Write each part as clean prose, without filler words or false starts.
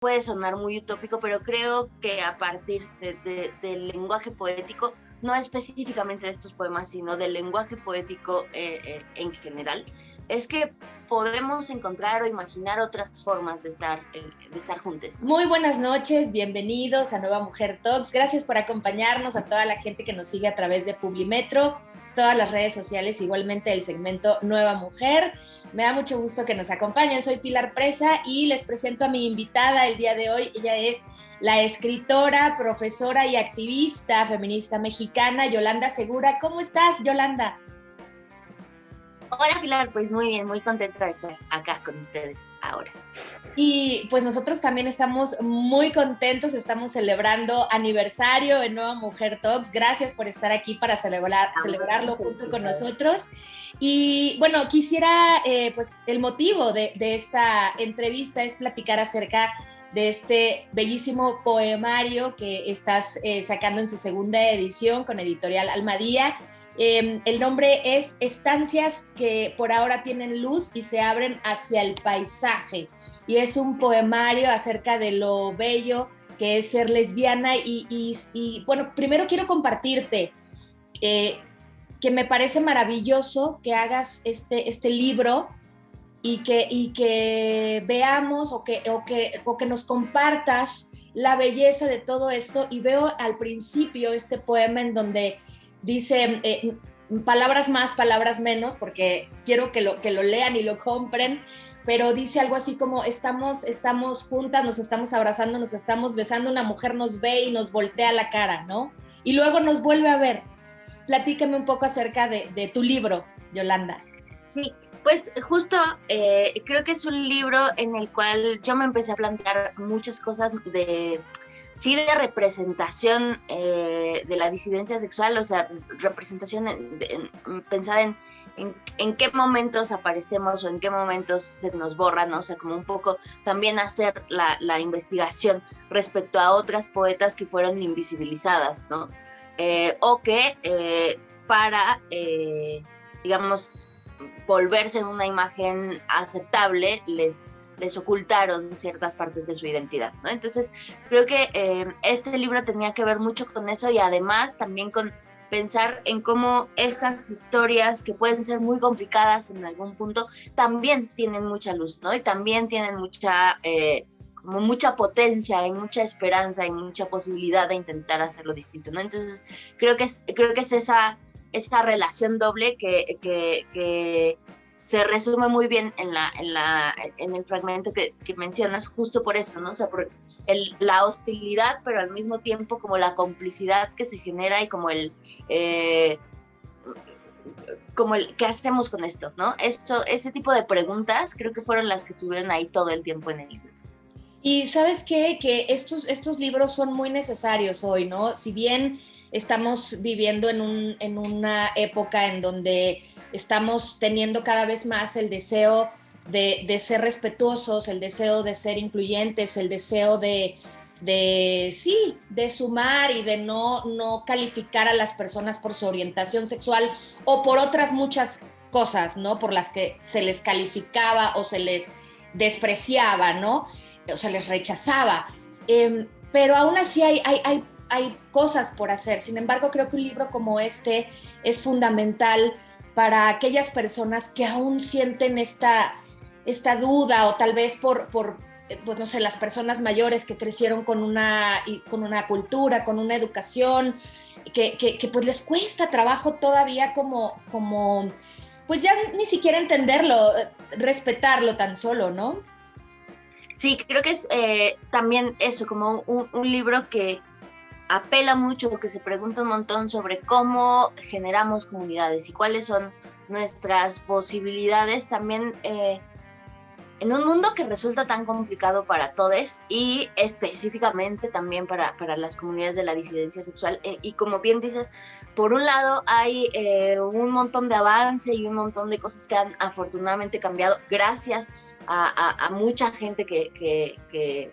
puede sonar muy utópico, pero creo que a partir del lenguaje poético, no específicamente de estos poemas, sino del lenguaje poético en general, es que podemos encontrar o imaginar otras formas de estar juntos, ¿no? Muy buenas noches, bienvenidos a Nueva Mujer Talks. Gracias por acompañarnos, a toda la gente que nos sigue a través de Publimetro, todas las redes sociales, igualmente el segmento Nueva Mujer. Me da mucho gusto que nos acompañen. Soy Pilar Presa y les presento a mi invitada el día de hoy. Ella es la escritora, profesora y activista feminista mexicana, Yolanda Segura. ¿Cómo estás, Yolanda? Hola Pilar, pues muy bien, muy contenta de estar acá con ustedes ahora. Y pues nosotros también estamos muy contentos, estamos celebrando aniversario en Nueva Mujer Talks. Gracias por estar aquí para celebrarlo junto con nosotros. Y bueno, quisiera, pues el motivo de esta entrevista es platicar acerca de este bellísimo poemario que estás sacando en su segunda edición con Editorial Almadía. El nombre es Estancias que por ahora tienen luz y se abren hacia el paisaje. Y es un poemario acerca de lo bello que es ser lesbiana. Y bueno, primero quiero compartirte que me parece maravilloso que hagas este libro y que veamos o que nos compartas la belleza de todo esto. Y veo al principio este poema en donde dice palabras más, palabras menos, porque quiero que lo lean y lo compren, pero dice algo así como estamos juntas, nos estamos abrazando, nos estamos besando, una mujer nos ve y nos voltea la cara, ¿no? Y luego nos vuelve a ver. Platícame un poco acerca de tu libro, Yolanda. Sí, pues justo creo que es un libro en el cual yo me empecé a plantear muchas cosas de representación de la disidencia sexual, o sea, representación pensada en qué momentos aparecemos o en qué momentos se nos borran, ¿no? O sea, como un poco también hacer la investigación respecto a otras poetas que fueron invisibilizadas, ¿no? O que para, digamos, volverse una imagen aceptable, les ocultaron ciertas partes de su identidad, ¿no? Entonces, creo que este libro tenía que ver mucho con eso y además también con pensar en cómo estas historias que pueden ser muy complicadas en algún punto también tienen mucha luz, ¿no? Y también tienen como mucha potencia y mucha esperanza y mucha posibilidad de intentar hacerlo distinto, ¿no? Entonces, creo que es esa relación doble que se resume muy bien en el fragmento que mencionas, justo por eso, ¿no? O sea, por la hostilidad, pero al mismo tiempo como la complicidad que se genera y como el ¿qué hacemos con esto, no? Ese tipo de preguntas creo que fueron las que estuvieron ahí todo el tiempo en el libro. Y ¿sabes qué? Que estos libros son muy necesarios hoy, ¿no? Si bien estamos viviendo en una época en donde estamos teniendo cada vez más el deseo de ser respetuosos, el deseo de ser incluyentes, el deseo de sumar y de no calificar a las personas por su orientación sexual o por otras muchas cosas, ¿no? Por las que se les calificaba o se les despreciaba, ¿no? O se les rechazaba. Pero aún así hay cosas por hacer. Sin embargo, creo que un libro como este es fundamental para aquellas personas que aún sienten esta duda o tal vez por pues no sé, las personas mayores que crecieron con una cultura, con una educación, que pues les cuesta trabajo todavía como pues ya ni siquiera entenderlo, respetarlo tan solo, ¿no? Sí, creo que es también eso, como un libro que apela mucho, que se pregunta un montón sobre cómo generamos comunidades y cuáles son nuestras posibilidades también en un mundo que resulta tan complicado para todos y específicamente también para las comunidades de la disidencia sexual. Y como bien dices, por un lado hay un montón de avance y un montón de cosas que han afortunadamente cambiado gracias a mucha gente que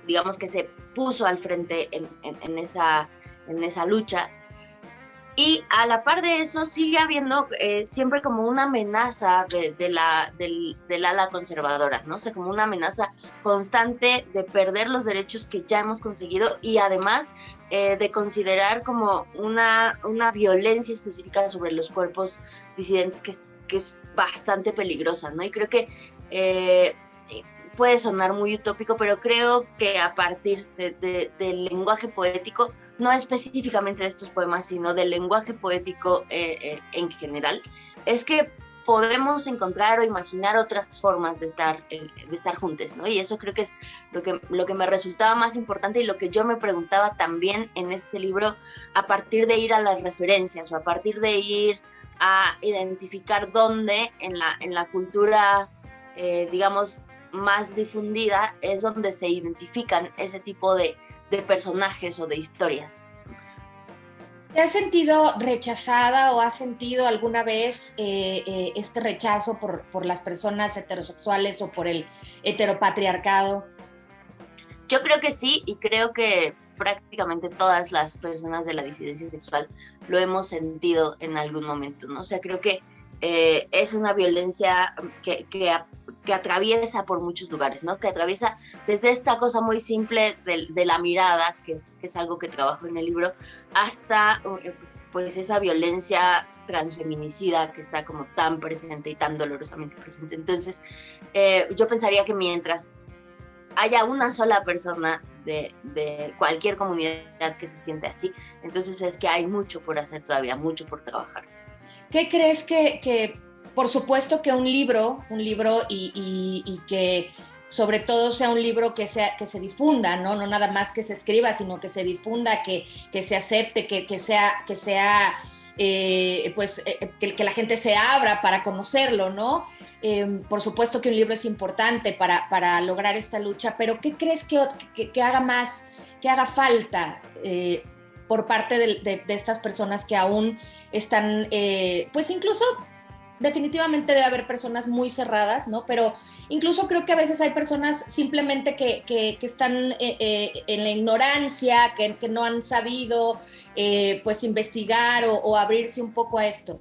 digamos que se puso al frente en esa lucha. Y a la par de eso sigue habiendo siempre como una amenaza del ala conservadora, ¿no? O sea, como una amenaza constante de perder los derechos que ya hemos conseguido y además de considerar como una violencia específica sobre los cuerpos disidentes que es bastante peligrosa, ¿no? Y creo que puede sonar muy utópico, pero creo que a partir del lenguaje poético, no específicamente de estos poemas, sino del lenguaje poético en general, es que podemos encontrar o imaginar otras formas de estar juntos, ¿no? Y eso creo que es lo que me resultaba más importante y lo que yo me preguntaba también en este libro a partir de ir a las referencias o a partir de ir a identificar dónde en la cultura, digamos, más difundida es donde se identifican ese tipo de personajes o de historias. ¿Te has sentido rechazada o has sentido alguna vez este rechazo por las personas heterosexuales o por el heteropatriarcado? Yo creo que sí, y creo que prácticamente todas las personas de la disidencia sexual lo hemos sentido en algún momento, ¿no? O sea, creo que es una violencia que atraviesa por muchos lugares, ¿no? Que atraviesa desde esta cosa muy simple de la mirada, que es algo que trabajo en el libro, hasta pues esa violencia transfeminicida que está como tan presente y tan dolorosamente presente. Entonces, yo pensaría que mientras haya una sola persona de cualquier comunidad que se siente así, entonces es que hay mucho por hacer todavía, mucho por trabajar. ¿Qué crees que por supuesto que un libro y que sobre todo sea un libro que se difunda, ¿no? No nada más que se escriba, sino que se difunda, que se acepte, que la gente se abra para conocerlo, ¿no? Por supuesto que un libro es importante para lograr esta lucha, pero ¿qué crees que haga más, que haga falta por parte de estas personas que aún están, pues incluso definitivamente debe haber personas muy cerradas, ¿no? Pero incluso creo que a veces hay personas simplemente que están en la ignorancia, que no han sabido pues investigar o abrirse un poco a esto.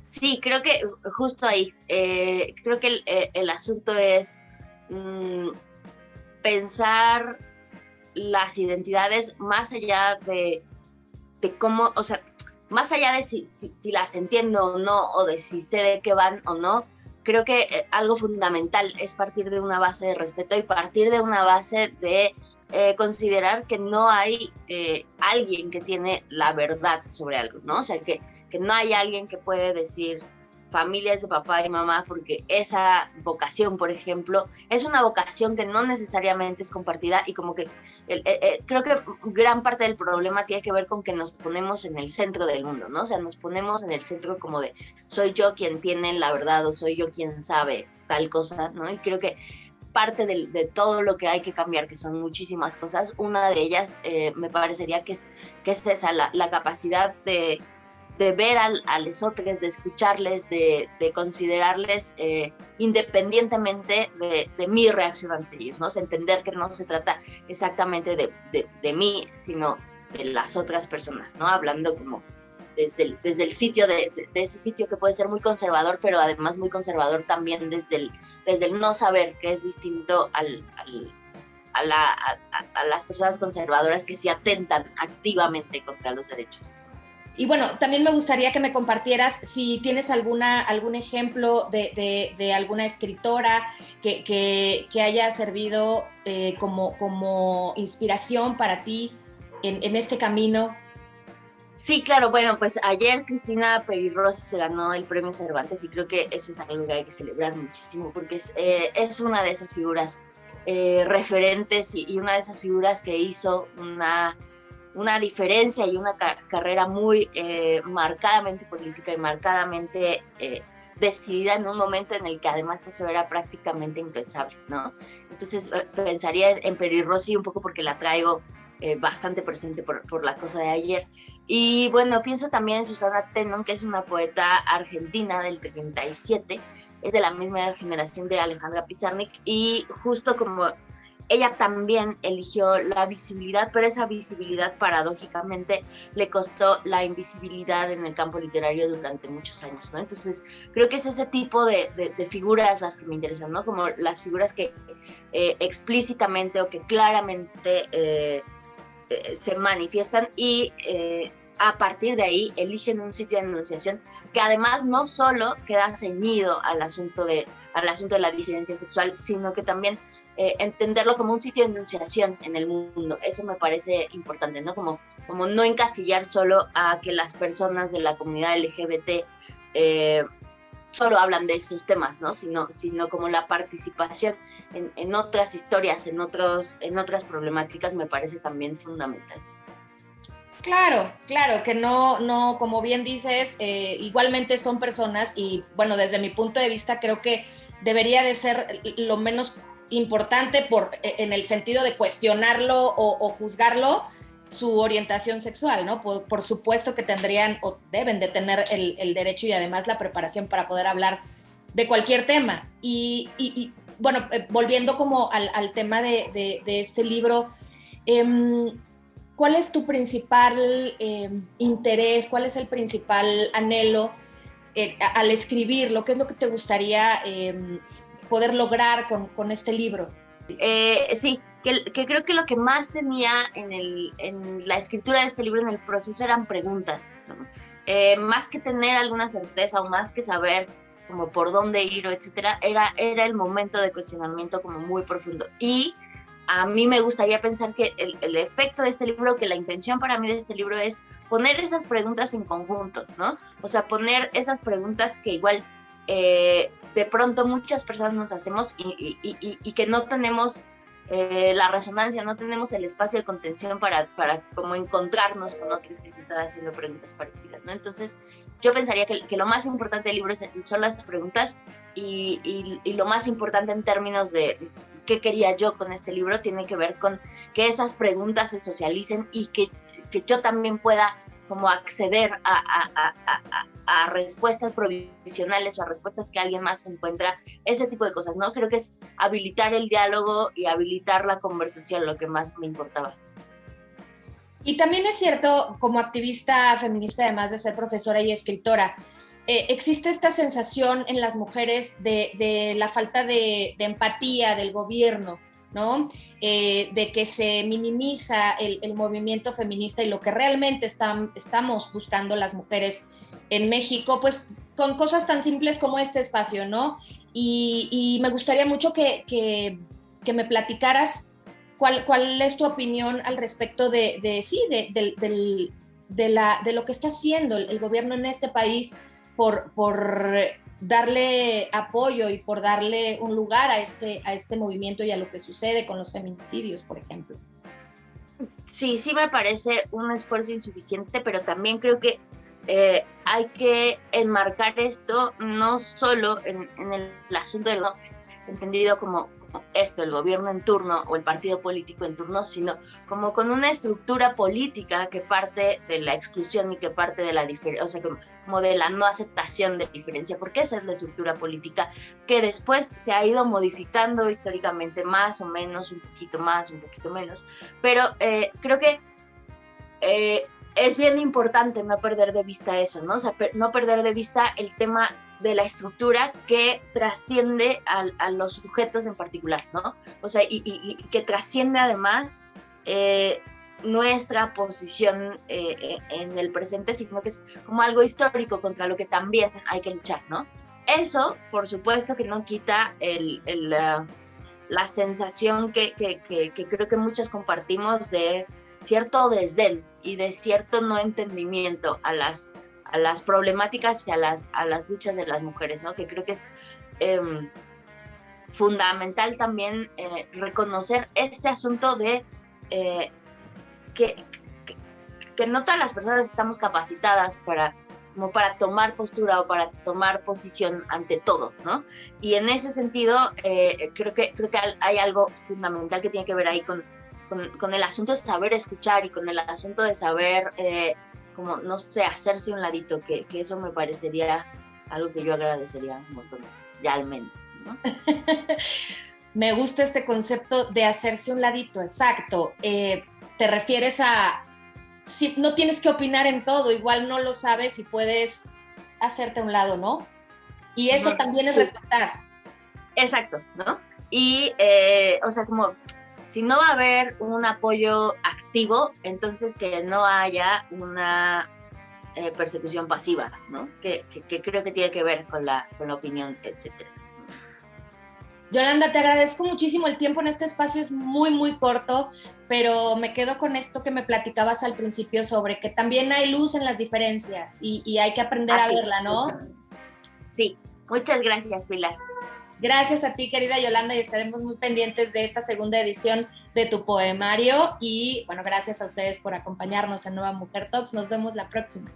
Sí, creo que justo ahí, creo que el asunto es pensar las identidades más allá de cómo, o sea, más allá de si las entiendo o no, o de si sé de qué van o no, creo que algo fundamental es partir de una base de respeto y partir de una base de considerar que no hay alguien que tiene la verdad sobre algo, ¿no? O sea, que no hay alguien que puede decir familias de papá y mamá, porque esa vocación, por ejemplo, es una vocación que no necesariamente es compartida y como que creo que gran parte del problema tiene que ver con que nos ponemos en el centro del mundo, ¿no? O sea, nos ponemos en el centro como de soy yo quien tiene la verdad o soy yo quien sabe tal cosa, ¿no? Y creo que parte de todo lo que hay que cambiar, que son muchísimas cosas, una de ellas me parecería que es esa, la capacidad de ver a los otros, de escucharles, de considerarles independientemente de mi reacción ante ellos, ¿no? O sea, entender que no se trata exactamente de mí, sino de las otras personas, ¿no? Hablando como desde el sitio de ese sitio que puede ser muy conservador, pero además muy conservador también desde el no saber, que es distinto a las personas conservadoras que sí atentan activamente contra los derechos. Y bueno, también me gustaría que me compartieras si tienes algún ejemplo de alguna escritora que haya servido como inspiración para ti en este camino. Sí, claro, bueno, pues ayer Cristina Peri Rossi se ganó el premio Cervantes y creo que eso es algo que hay que celebrar muchísimo porque es una de esas figuras referentes y una de esas figuras que hizo una diferencia y una carrera muy marcadamente política y marcadamente decidida en un momento en el que además eso era prácticamente impensable, ¿no? Entonces pensaría en Peri Rossi un poco porque la traigo bastante presente por la cosa de ayer. Y bueno, pienso también en Susana Tennant, que es una poeta argentina del 37, es de la misma generación de Alejandra Pizarnik y justo como ella también eligió la visibilidad, pero esa visibilidad paradójicamente le costó la invisibilidad en el campo literario durante muchos años, ¿no? Entonces, creo que es ese tipo de figuras las que me interesan, ¿no? Como las figuras que explícitamente o que claramente se manifiestan y a partir de ahí eligen un sitio de enunciación que además no solo queda ceñido al asunto de la disidencia sexual, sino que también entenderlo como un sitio de enunciación en el mundo. Eso me parece importante, ¿no? Como no encasillar solo a que las personas de la comunidad LGBT solo hablan de estos temas, ¿no? Sino como la participación en otras historias, en otras problemáticas, me parece también fundamental. Claro, que no, como bien dices, igualmente son personas y bueno, desde mi punto de vista creo que debería de ser lo menos importante en el sentido de cuestionarlo o juzgarlo su orientación sexual, ¿no? Por supuesto que tendrían o deben de tener el derecho y además la preparación para poder hablar de cualquier tema. Y bueno, volviendo como al tema de este libro, ¿cuál es tu principal interés? ¿Cuál es el principal anhelo al escribirlo? ¿Qué es lo que te gustaría poder lograr con este libro? Sí, que creo que lo que más tenía en la escritura de este libro, en el proceso, eran preguntas, ¿no? Más que tener alguna certeza o más que saber como por dónde ir o etcétera, era el momento de cuestionamiento como muy profundo. Y a mí me gustaría pensar que el efecto de este libro, que la intención para mí de este libro es poner esas preguntas en conjunto, ¿no? O sea, poner esas preguntas que igual de pronto muchas personas nos hacemos y que no tenemos la resonancia, no tenemos el espacio de contención para como encontrarnos con otros que se están haciendo preguntas parecidas, ¿no? Entonces, yo pensaría que lo más importante del libro son las preguntas y lo más importante en términos de qué quería yo con este libro tiene que ver con que esas preguntas se socialicen y que yo también pueda como acceder a respuestas provisionales o a respuestas que alguien más encuentra, ese tipo de cosas, ¿no? Creo que es habilitar el diálogo y habilitar la conversación lo que más me importaba. Y también es cierto, como activista feminista, además de ser profesora y escritora, existe esta sensación en las mujeres de la falta de empatía del gobierno, ¿no? De que se minimiza el movimiento feminista y lo que realmente estamos buscando las mujeres en México, pues con cosas tan simples como este espacio, ¿no? Y me gustaría mucho que me platicaras cuál es tu opinión al respecto de lo que está haciendo el gobierno en este país por darle apoyo y por darle un lugar a este movimiento y a lo que sucede con los feminicidios, por ejemplo. Sí me parece un esfuerzo insuficiente, pero también creo que hay que enmarcar esto no solo en el asunto del entendido como esto, el gobierno en turno o el partido político en turno, sino como con una estructura política que parte de la exclusión y que parte de la diferencia, o sea, como de la no aceptación de diferencia, porque esa es la estructura política que después se ha ido modificando históricamente más o menos, un poquito más, un poquito menos, pero creo que es bien importante no perder de vista eso, ¿no? O sea, no perder de vista el tema de la estructura que trasciende a los sujetos en particular, ¿no? O sea, y que trasciende además nuestra posición en el presente, sino que es como algo histórico contra lo que también hay que luchar, ¿no? Eso, por supuesto, que no quita la sensación que creo que muchas compartimos de cierto desdén y de cierto no entendimiento a las problemáticas y a las luchas de las mujeres, ¿no? Que creo que es fundamental también reconocer este asunto de que no todas las personas estamos capacitadas para tomar postura o para tomar posición ante todo, ¿no? Y en ese sentido creo que hay algo fundamental que tiene que ver ahí con el asunto de saber escuchar y con el asunto de saber como, no sé, hacerse un ladito, que eso me parecería algo que yo agradecería un montón, ya al menos, ¿no? Me gusta este concepto de hacerse un ladito, exacto. Te refieres a, si no tienes que opinar en todo, igual no lo sabes y puedes hacerte a un lado, ¿no? Y eso también es respetar. Exacto, ¿no? Y, o sea, como si no va a haber un apoyo activo, entonces que no haya una persecución pasiva, ¿no? Que creo que tiene que ver con la opinión, etcétera. Yolanda, te agradezco muchísimo el tiempo en este espacio, es muy, muy corto, pero me quedo con esto que me platicabas al principio sobre que también hay luz en las diferencias y hay que aprender a verla, ¿no? Sí, muchas gracias, Pilar. Gracias a ti, querida Yolanda, y estaremos muy pendientes de esta segunda edición de tu poemario. Y bueno, gracias a ustedes por acompañarnos en Nueva Mujer Talks. Nos vemos la próxima.